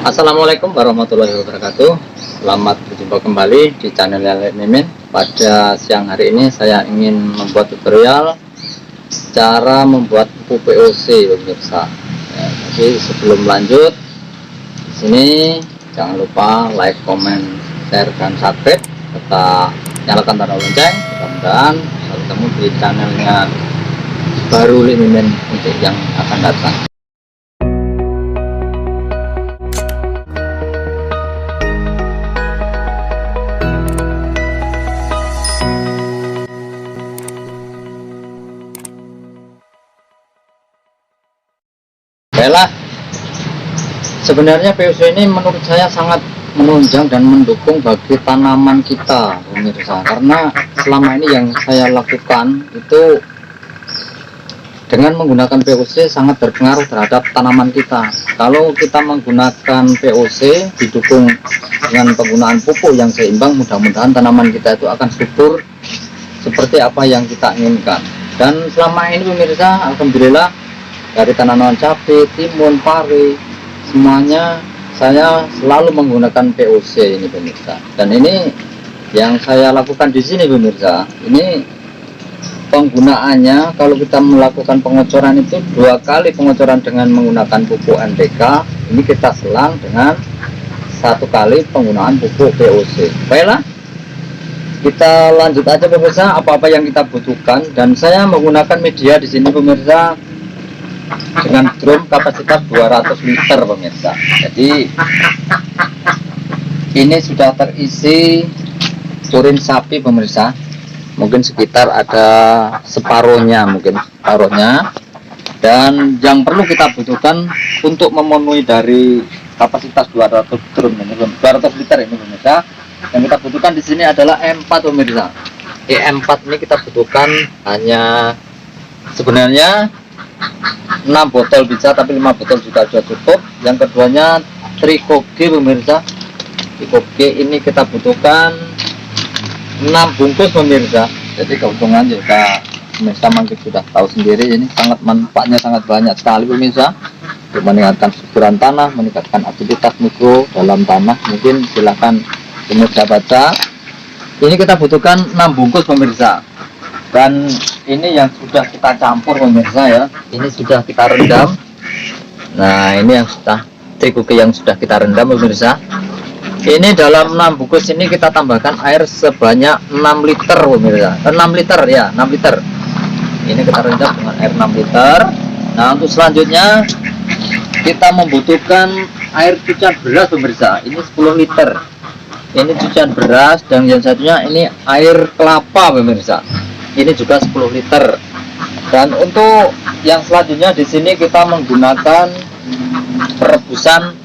Assalamualaikum warahmatullahi wabarakatuh. Selamat berjumpa kembali di channel Lele Mimin. Pada siang hari ini saya ingin membuat tutorial cara membuat pupuk POC pemirsa. Ya, jadi sebelum lanjut, di sini jangan lupa like, comment, share, dan subscribe serta nyalakan tanda lonceng. Mudah-mudahan bisa ketemu di channelnya baru Lele Mimin untuk yang akan datang. Baiklah, sebenarnya POC ini menurut saya sangat menunjang dan mendukung bagi tanaman kita pemirsa, karena selama ini yang saya lakukan itu dengan menggunakan POC sangat berpengaruh terhadap tanaman kita. Kalau kita menggunakan POC didukung dengan penggunaan pupuk yang seimbang, mudah-mudahan tanaman kita itu akan subur seperti apa yang kita inginkan. Dan selama ini pemirsa, alhamdulillah, dari tanaman cabai, timun, pari, semuanya saya selalu menggunakan POC ini pemirsa. Dan ini yang saya lakukan di sini pemirsa. Ini penggunaannya, kalau kita melakukan pengocoran itu 2 kali pengocoran dengan menggunakan pupuk NPK. Ini kita selang dengan 1 kali penggunaan pupuk POC. Baiklah, kita lanjut aja pemirsa, apa-apa yang kita butuhkan. Dan saya menggunakan media di sini pemirsa dengan drum kapasitas 200 liter pemirsa. Jadi ini sudah terisi urin sapi pemirsa, mungkin sekitar ada separuhnya, dan yang perlu kita butuhkan untuk memenuhi dari kapasitas 200 drum ini, 200 liter ini pemirsa, yang kita butuhkan di sini adalah E4 pemirsa. E4 ini kita butuhkan hanya sebenarnya 6 botol bisa, tapi 5 botol juga sudah cukup. Yang keduanya Tricoge pemirsa. Tricoge ini kita butuhkan 6 bungkus pemirsa. Jadi keuntungan juga pemirsa mungkin sudah tahu sendiri, ini sangat manfaatnya sangat banyak sekali pemirsa, untuk meningkatkan suburan tanah, meningkatkan aktivitas mikro dalam tanah. Mungkin silahkan pemirsa baca. Ini kita butuhkan 6 bungkus pemirsa. Dan ini yang sudah kita campur pemirsa ya, ini sudah kita rendam. Nah, ini yang sudah Tricoge yang sudah kita rendam pemirsa. Ini dalam 6 bungkus ini kita tambahkan air sebanyak 6 liter pemirsa. 6 liter ya, 6 liter. Ini kita rendam dengan air 6 liter. Nah, untuk selanjutnya kita membutuhkan air cucian beras pemirsa. Ini 10 liter. Ini cucian beras, dan yang satunya ini air kelapa pemirsa. Ini juga 10 liter. Dan untuk yang selanjutnya di sini kita menggunakan perebusan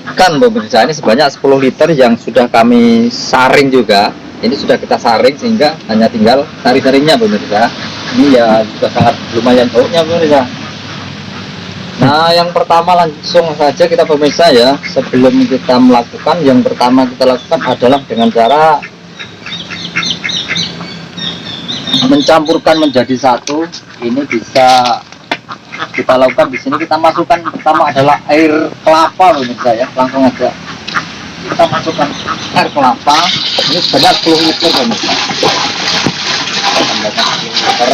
ikan pemirsa. Ini sebanyak 10 liter yang sudah kami saring juga. Ini sudah kita saring sehingga hanya tinggal sari-sarinya pemirsa. Ini ya juga sangat lumayan baunya pemirsa. Nah, yang pertama langsung saja kita pemirsa ya, sebelum kita melakukan, yang pertama kita lakukan adalah dengan cara mencampurkan menjadi satu. Ini bisa kita lakukan di sini. Kita masukkan pertama adalah air kelapa pemirsa ya, langsung aja kita masukkan air kelapa. Ini sebanyak 10 liter pemirsa. Kita tambahkan 10 liter.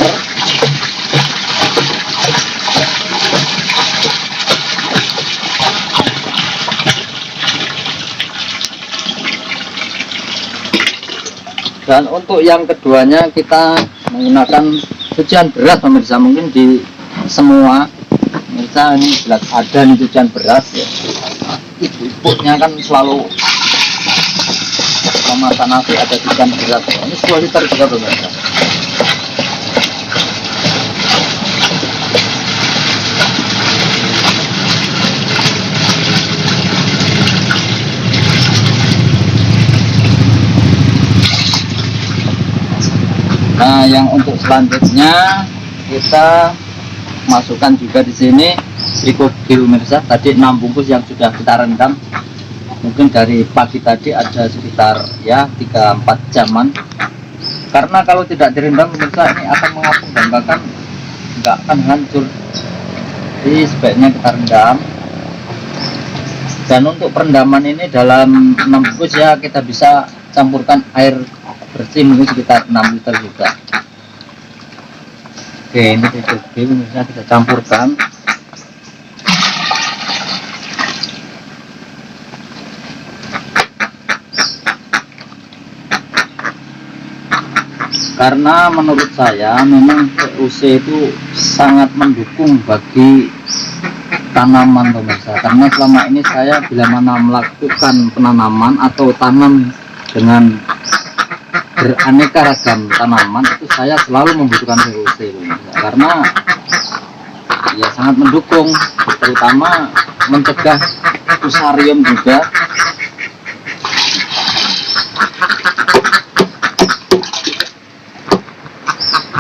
Dan untuk yang keduanya kita menggunakan cucian beras pemirsa. Mungkin di semua pemirsa ini jelas ada nih cucian beras ya. Ibu-ibunya kan selalu memasak nasi ada cucian beras. Ini 10 liter juga pemirsa. Nah, yang untuk selanjutnya kita masukkan juga di sini Tricoge pemirsa. Tadi 6 bungkus yang sudah kita rendam. Mungkin dari pagi tadi ada sekitar ya 3-4 jaman. Karena kalau tidak direndam pemirsa ini akan mengapung dan bahkan nggak akan hancur. Jadi sebaiknya kita rendam. Dan untuk perendaman ini dalam 6 bungkus ya kita bisa campurkan air bersih mungkin sekitar 6 liter juga. Oke, ini bisa kita campurkan. Karena menurut saya memang VOC itu sangat mendukung bagi tanaman pemirsa, karena selama ini saya bila mana melakukan penanaman atau tanam dengan beraneka ragam tanaman itu saya selalu membutuhkan VOC pemirsa, karena ya sangat mendukung, terutama mencegah fusarium juga.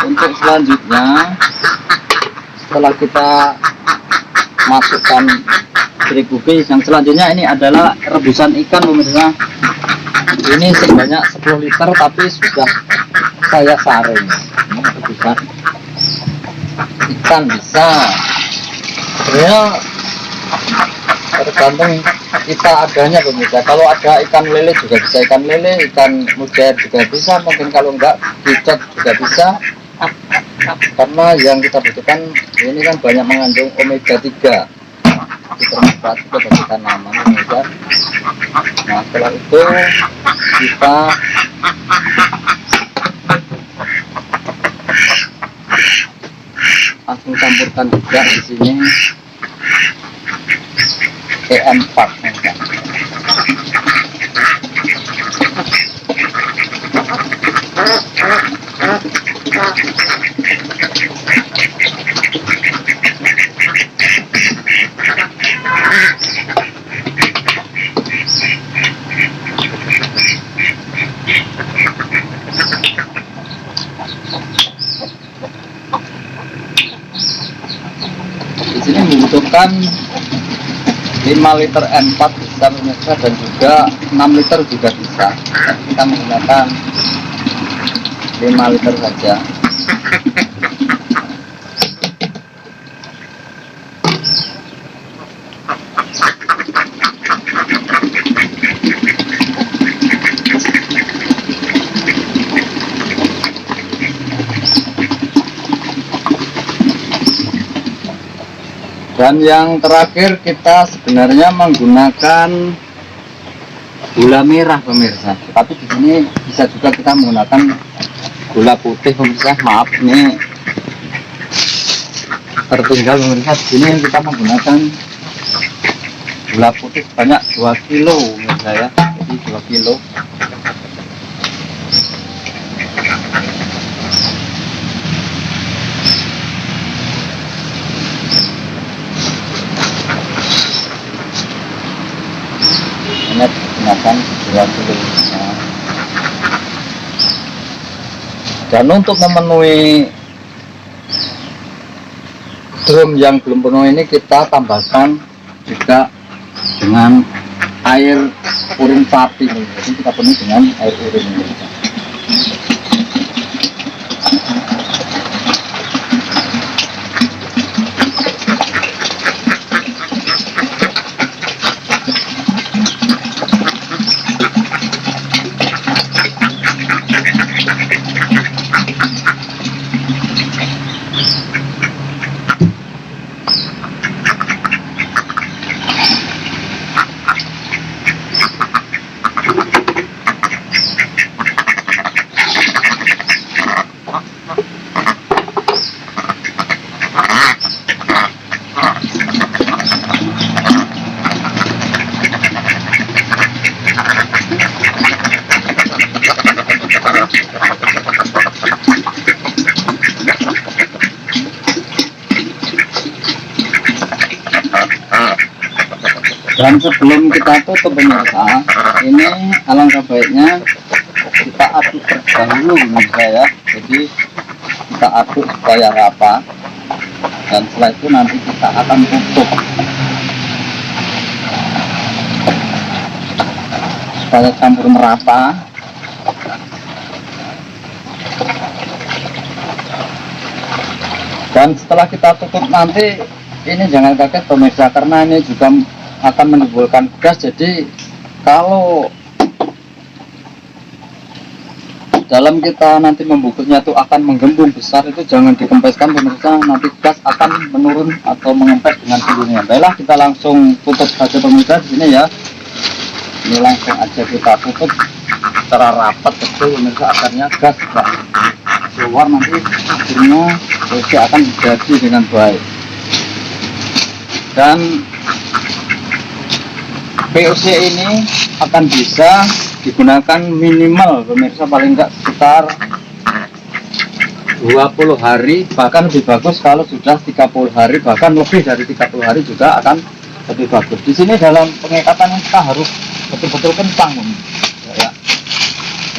Untuk selanjutnya, setelah kita masukkan terigu base, yang selanjutnya ini adalah rebusan ikan pemirsa. Ini sebanyak 10 liter tapi sudah saya saring. Ini rebusan ikan bisa, sebenarnya tergantung kita adanya pemirsa. Kalau ada ikan lele juga bisa, ikan lele, ikan mujair juga bisa, mungkin kalau enggak kicot juga bisa. Karena yang kita butuhkan ini kan banyak mengandung omega 3, bermanfaat juga bagi tanaman pemirsa. Nah setelah itu kita langsung campurkan juga di sini EM4 pemirsa. Di sini membutuhkan 5 liter N4 bisa pemirsa, dan juga 6 liter juga bisa. Kita menggunakan 5 liter saja. Dan yang terakhir kita sebenarnya menggunakan gula merah pemirsa, tapi di sini bisa juga kita menggunakan gula putih pemirsa. Maaf ini tertinggal pemirsa. Di sini kita menggunakan gula putih sebanyak 2 kilo pemirsa ya, jadi 2 kilo. Gunakan 2 kilo. Dan untuk memenuhi drum yang belum penuh ini kita tambahkan juga dengan air urin sapi. Jadi kita penuhi dengan air urin ini. Dan sebelum kita tutup pemirsa, ini alangkah baiknya kita aduk dahulu pemirsa ya. Jadi kita aduk supaya rata, dan setelah itu nanti kita akan tutup supaya campur merata. Dan setelah kita tutup nanti, ini jangan kaget pemirsa, karena ini juga akan menimbulkan gas. Jadi kalau dalam kita nanti membungkusnya itu akan menggembung besar, itu jangan dikempeskan pemirsa, nanti gas akan menurun atau mengempes dengan sendirinya. Baiklah, kita langsung tutup saja pemirsa di sini ya. Ini langsung aja kita tutup secara rapat betul pemirsa, akhirnya gas tidak keluar, nanti akhirnya VOC akan jadi dengan baik. Dan VOC ini akan bisa digunakan minimal pemirsa paling enggak sekitar 20 hari, bahkan lebih bagus kalau sudah 30 hari, bahkan lebih dari 30 hari juga akan lebih bagus. Di sini dalam pengikatan kita harus betul-betul kencang ya.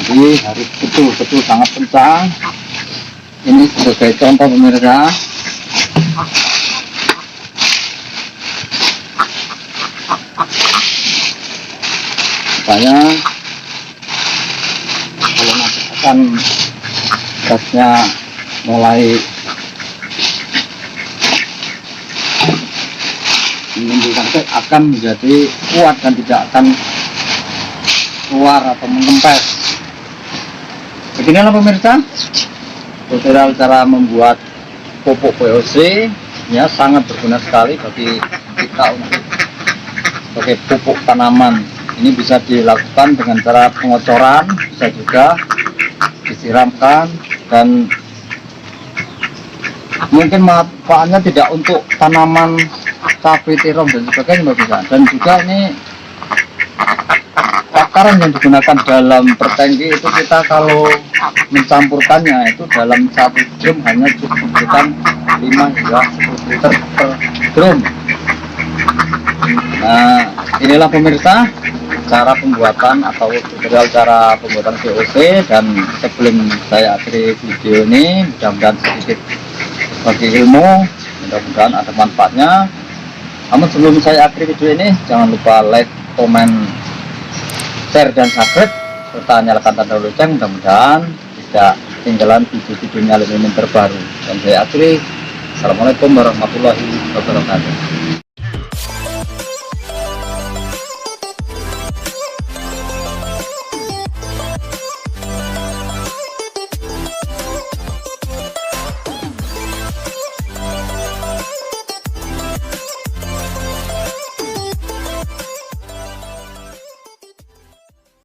Jadi harus betul-betul sangat kencang. Ini sebagai contoh pemirsa. Supaya kalau nanti akan gasnya mulai menimbulkan gas, akan menjadi kuat dan tidak akan keluar atau mengempes. Beginilah pemirsa tutorial cara membuat pupuk VOC ya, sangat berguna sekali bagi kita untuk sebagai pupuk tanaman. Ini bisa dilakukan dengan cara pengocoran, bisa juga disiramkan, dan mungkin manfaatnya tidak untuk tanaman cabai, tiram dan sebagainya bisa. Dan juga ini takaran yang digunakan dalam pertengki itu, kita kalau mencampurkannya itu dalam 1 drum hanya cukup 5 hingga 10 liter per drum. Nah, inilah pemirsa cara pembuatan atau tutorial cara pembuatan VOC. Dan sebelum saya akhiri video ini, mudah-mudahan sedikit bagi ilmu, mudah-mudahan ada manfaatnya. Namun sebelum saya akhiri video ini, jangan lupa like, komen, share dan subscribe, serta nyalakan tanda lonceng, mudah-mudahan tidak ketinggalan video-videonya lebih terbaru. Dan saya akhiri, assalamualaikum warahmatullahi wabarakatuh.